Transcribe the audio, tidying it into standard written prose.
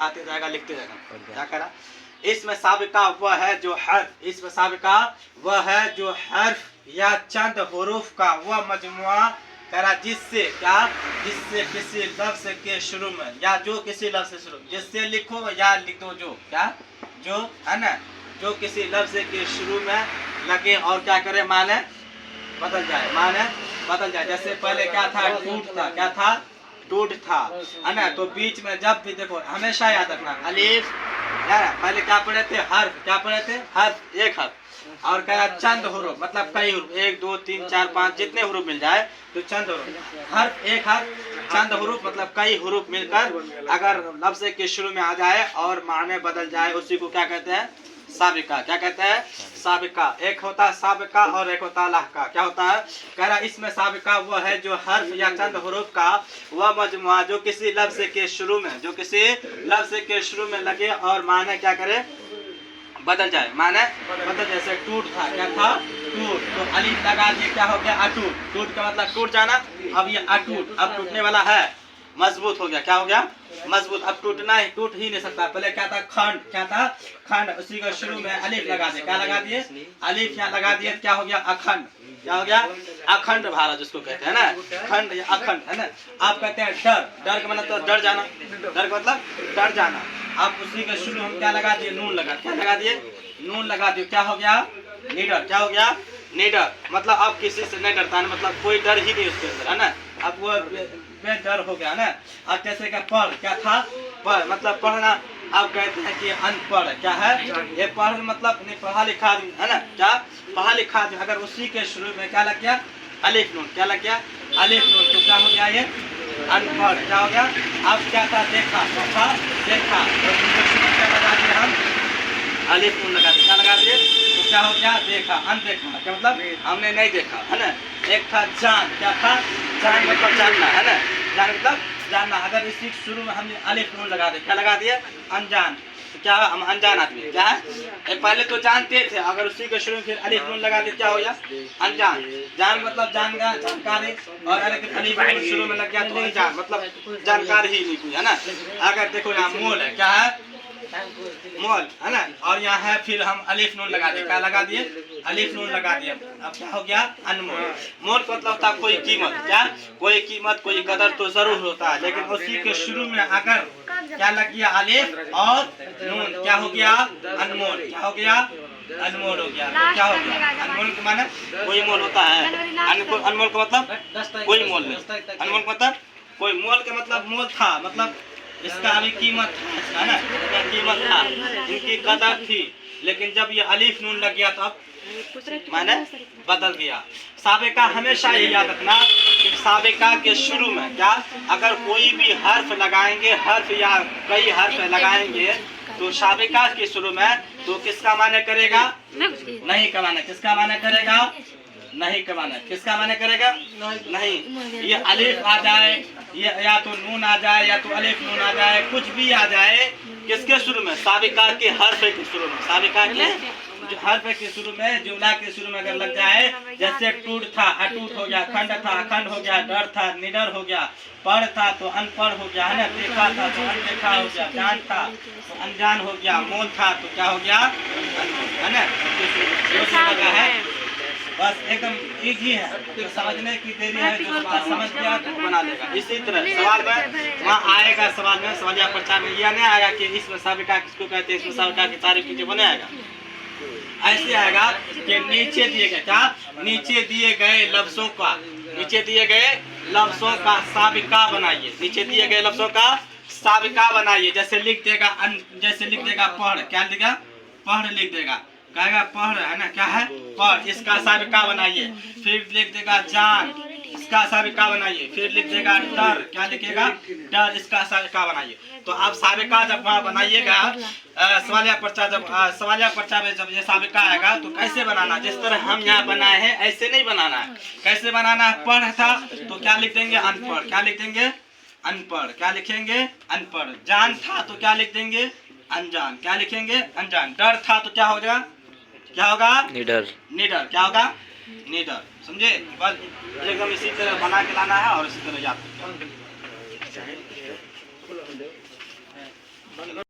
आते जाएगा, लिखते जाएगा। क्या कह रहा, इसमें साबिका वह है जो हर्फ, इसमें साबिका वह है जो हर्फ या चंद हुरूफ का वह मजमुआ करा जिससे क्या, जिससे किसी लफ्ज के शुरू में या जो किसी लफ्ज से शुरू, जिससे लिखो या लिख दो जो, क्या जो है ना, जो किसी लफ्ज के शुरू में लगे और क्या करे, माने बदल जाए, माने बदल जाए। जैसे पहले क्या था, टूट था, क्या था, टूट था, है ना। तो बीच में जब भी देखो हमेशा याद रखना अलीफ, पहले क्या पढ़े थे, हर्फ, क्या पढ़े थे, हर्फ, एक हर्फ, और क्या चंद हुरूफ, मतलब कई हुरूफ, 1 2 3 4 5 जितने हुरूफ मिल जाए तो चंद हुरूफ, हर्फ एक हर्फ, चंद हुरूफ मतलब कई हुरूफ मिलकर अगर लफ्ज के शुरू में आ जाए और माने बदल जाए, उसी को क्या कहते हैं, साबिका। क्या कहते हैं, साबिका। एक होता है साबिका और एक होता है लाहका। क्या होता है, कह रहा इसमें साबिका वो है जो हर्फ या चंद हुरूफ का वह मजमुआ जो किसी लफ्ज के शुरू में, जो किसी लफ्ज के शुरू में लगे और माने क्या करे, बदल जाए, माने बदल। जैसे टूट था, क्या था, टूट, तो अलीफ लगा दिए, क्या हो गया, अटूट, टूट का मतलब टूट जाना। अब ये अटूट, अब टूटने वाला है, मजबूत हो गया, क्या हो गया, मजबूत। अब टूटना ही, टूट ही नहीं सकता। पहले क्या था, खंड, क्या था, खंड, उसी के शुरू में अलीफ लगा दिए, क्या लगा दिए, अलीफ यहाँ लगा दिए, क्या हो गया, अखंड, क्या हो गया, अखंड भारत जिसको कहते हैं ना, खंड या अखंड, है ना। आप कहते हैं डर, डर का मतलब तो डर जाना, डर का मतलब डर जाना। आप उसी के शुरू हम क्या लगा दिए, नून लगा, क्या लगा दिए, नून लगा दिए, क्या हो गया, निडर, क्या हो गया, निडर, मतलब आप किसी से नहीं डरता है, मतलब कोई डर ही नहीं उसके अंदर, है ना। अब वो बेडर हो गया ना। अब जैसे क्या पढ़, क्या था, पढ़ मतलब पढ़ना। आप कहते हैं कि अनपढ़, क्या है, ये पढ़ मतलब नहीं पढ़ा लिखा आदमी, है ना, क्या पढ़ा लिखा आदमी, अगर उसी के शुरू में क्या लग गया, अलिफ नून, क्या लग गया, अलिफ नून, तो क्या हो गया, ये अनपढ़, क्या हो गया। अब क्या था, देखा, था देखा, तो क्या लगा दिए हम, अलिफ नून लगा दिए, क्या लगा दिए, तो क्या हो गया, देखा, अनदेखा, क्या मतलब हमने नहीं देखा, है ना। एक था जान, क्या था, जान मतलब जानना, है ना, जान मतलब जानना। अगर इसी शुरू में हमने अलिफ नून लगा दिया, क्या लगा दिए, अनजान, तो क्या हम अनजान आदमी, क्या है, पहले तो जानते थे, अगर उसी के शुरू में फिर अलिफ नून लगा दिया, क्या हो गया, अनजान। जान मतलब जानना, जानकारी, और अगर अलिफ नून शुरू में लग गया तो अनजान मतलब जानकारी ही नहीं कोई, है ना। अगर देखो यहाँ मोल है, क्या है, मोल, है ना, और यहाँ है फिर हम अलिफ नून लगा दिए, क्या लगा दिए, अलिफ नून लगा दिए। अब क्या हो गया, अनमोल। मोल का मतलब होता कोई कीमत, क्या, कोई कीमत, कोई कदर तो जरूर होता है, लेकिन उसी के शुरू में अगर क्या लग गया, अलिफ और नून, क्या हो गया, अनमोल, क्या हो गया, अनमोल हो गया। क्या हो गया, अनमोल का माने कोई मोल होता है, अनमोल का मतलब कोई मोल नहीं, अनमोल का मतलब कोई, मोल का मतलब मोल था, मतलब इसका अभी कीमत था, है ना, इसका कीमत था, इनकी कदर थी, लेकिन जब ये अलिफ नून लग गया तो अब माने बदल गया। साबिका हमेशा ये याद रखना कि साबिका के शुरू में क्या, अगर कोई भी हर्फ लगाएंगे, हर्फ या कई हर्फ लगाएंगे तो साबिका के शुरू में तो किसका माने करेगा, नहीं का माने, किसका माने करेगा, नहीं का माने, किसका माने करेगा, नहीं। ये अलिफ आ जाए, ये या तो नून आ जाए, या तो अलिफ नून आ जाए, कुछ भी आ जाए, किसके शुरू में, साबिका के हर्फ के शुरू में, साबिका के हर्फ के शुरू में, जुमला के शुरू में अगर लग जाए, जैसे टूट था, अटूट हो गया, खंड था, अखंड हो गया, डर था, निडर हो गया, पढ़ था तो अनपढ़ हो गया, है ना, देखा था तो अनदेखा हो गया, जान था तो अनजान हो गया, मोल था तो क्या हो गया, है ना, लगा है। बस एकदम इजी है, तो समझने की देरी है, जो बात समझ गया तो बना लेगा। इसी तरह सवाल में वहाँ आएगा, सवाल में सवालिया पर्चा में यह नहीं आएगा कि इसमें साबिका किसको कहते हैं, इसमें साबिका की तारीफ कीजिए, वो नहीं आएगा। ऐसे आएगा कि नीचे दिए गए, क्या, नीचे दिए गए लफ्जों का, नीचे दिए गए लफ्जों का साबिका बनाइए, नीचे दिए गए लफ्जों का साबिका बनाइए। जैसे लिख देगा, जैसे लिख देगा पढ़, क्या लिखेगा, पढ़ लिख देगा, कहेगा पढ़, है ना, क्या है, पढ़, इसका साबिका बनाइए। फिर लिख देगा जान, इसका साबिका बनाइए। फिर लिख देगा डर, क्या लिखेगा, डर, इसका साबिका बनाइए। तो आप साबिका जब वहाँ बनाइएगा, सवालिया पर्चा जब सवालिया पर्चा में जब ये साबिका आएगा तो कैसे बनाना, जिस तरह हम यहाँ बनाए हैं ऐसे नहीं बनाना है। कैसे बनाना है, पढ़ था तो क्या लिख देंगे, अनपढ़, क्या लिख देंगे, अनपढ़, क्या लिखेंगे, अनपढ़। जान था तो क्या लिख देंगे, अनजान, क्या लिखेंगे, अनजान। डर था तो क्या होगा, क्या होगा, निडर, निडर, क्या होगा, निडर। समझे, बस एकदम इसी तरह बना के लाना है और इसी तरह याद करना है।